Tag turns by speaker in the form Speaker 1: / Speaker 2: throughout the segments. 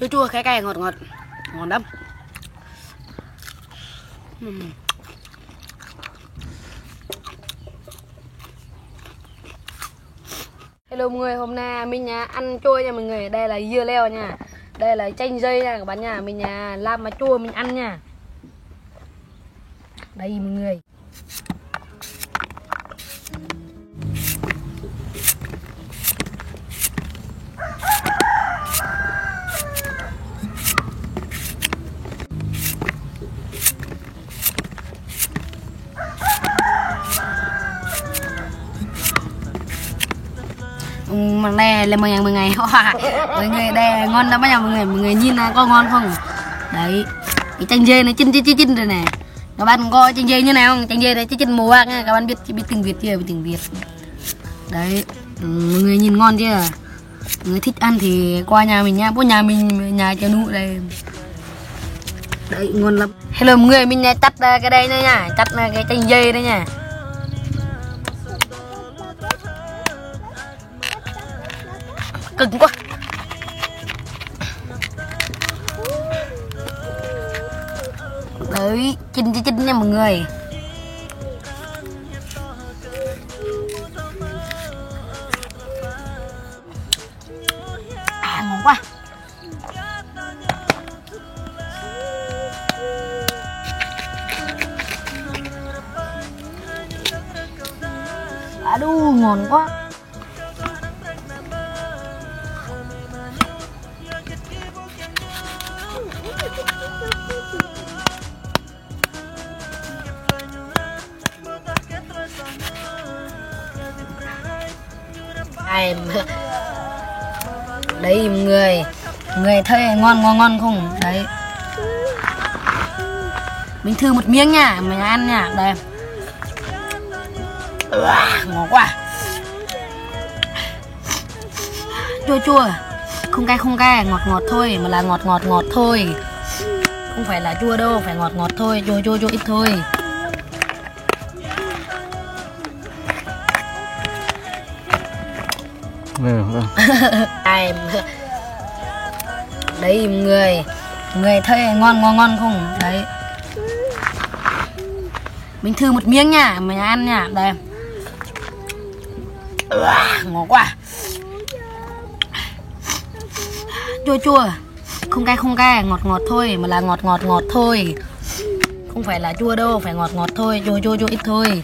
Speaker 1: chua chua cay cay ngọt ngọt ngon lắm. Hello mọi người, hôm nay mình ăn trôi nha mọi người. Đây là dưa leo nha, đây là chanh dây nha các bạn nha. Mình làm mà chua mình ăn nha. Đây mọi người. Mằng này là mọi ngày mọi người đây ngon lắm nha mọi người nhìn có ngon không? Đấy cái chanh dê này chín rồi nè các bạn, coi chanh dê như nào không? Chanh dê này chín màu bạc nha các bạn, biết tiếng Việt chưa? Biết tiếng Việt đấy. Mọi người nhìn ngon chưa? Mọi người thích ăn thì qua nhà mình nha, bố nhà mình nhà cho nụ đây đấy, ngon lắm. Hello mọi người, mình chặt cái đây nữa nha, chặt cái chanh dê đây nha. Cứng quá. Đấy, chín nha mọi người. Ngon quá. Đu ngon quá. Đấy mọi người thấy ngon không? Đấy mình thử một miếng nha, mình ăn nha. Đây ngon quá, chua không cay, ngọt thôi, mà là ngọt thôi, không phải là chua đâu, phải ngọt thôi, chua ít thôi. Đấy mọi người thấy ngon không? Đấy mình thử một miếng nha, mình ăn nha. Đây ngon quá, chua không cay, ngọt thôi, mà là ngọt thôi, không phải là chua đâu, phải ngọt thôi, chua ít thôi.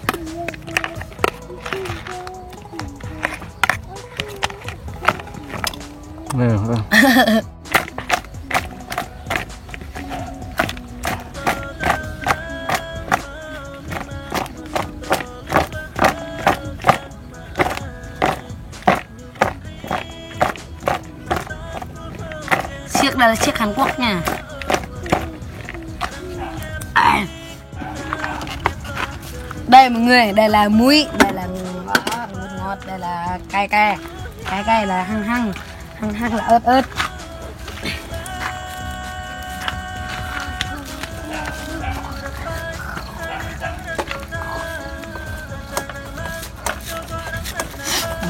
Speaker 1: Chiếc đây là chiếc Hàn Quốc nha. Đây mọi người, đây là muối, đây là ngọt, đây là cay là hăng là ớt.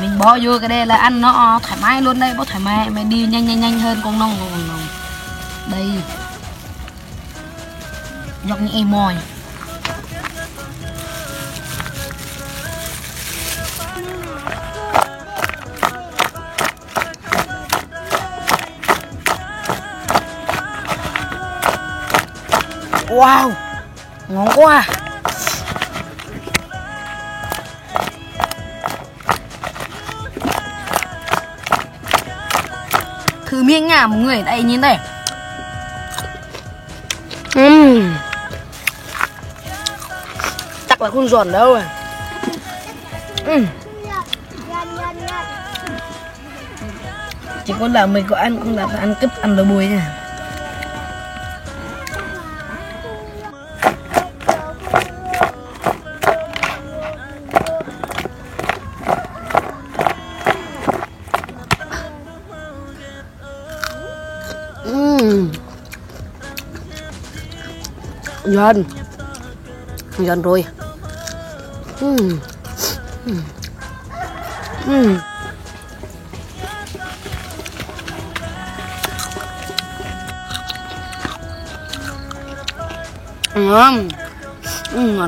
Speaker 1: Mình bỏ vô cái đây là ăn nó thoải mái luôn đây, bỏ thoải mái, mày đi nhanh hơn con nông. Đây dọc những em mồi. Wow, ngon quá. Thử miếng nha mọi người, đây nhìn đây. Chắc là không giòn đâu. Chỉ có là mình có ăn cũng là ăn cướp ăn đồ bùi nha. Giòn rồi. Ngon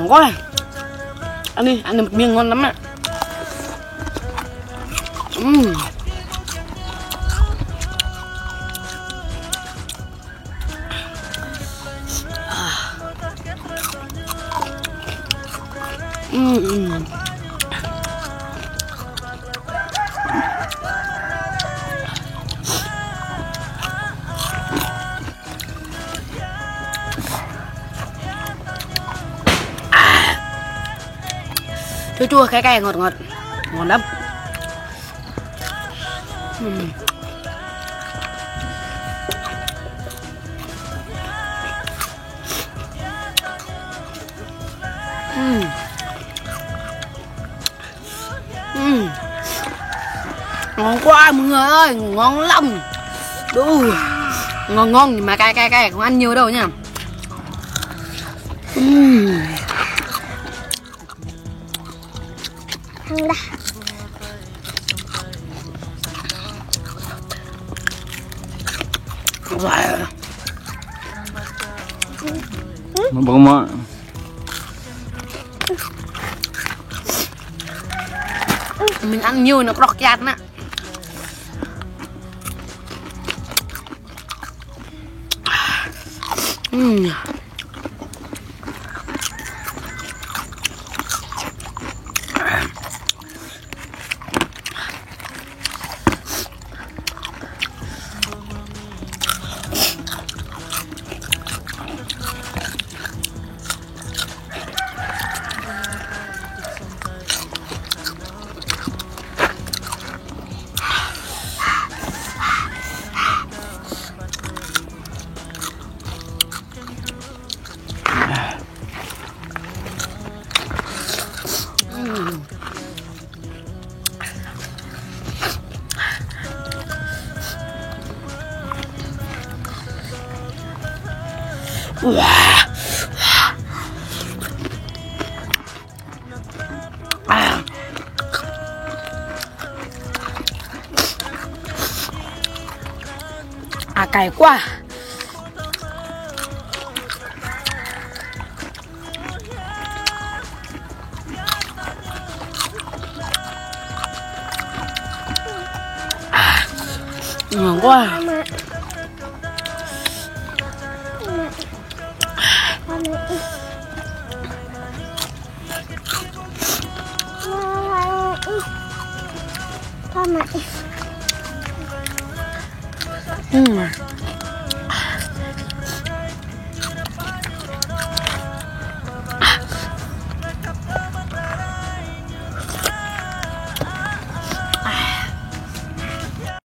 Speaker 1: quá này. Ăn đi một miếng ngon lắm ạ. Chua chua cay cay ngọt ngọt ngon lắm. Ngon quá mọi người ơi, ngon lắm. Đủ ngon ngon nhưng mà cay cay cay không ăn nhiều đâu nha.
Speaker 2: Nó bông mỡ.
Speaker 1: Mình ăn nhiều nó có đọt chát nè. Cay quá. Ngon quá.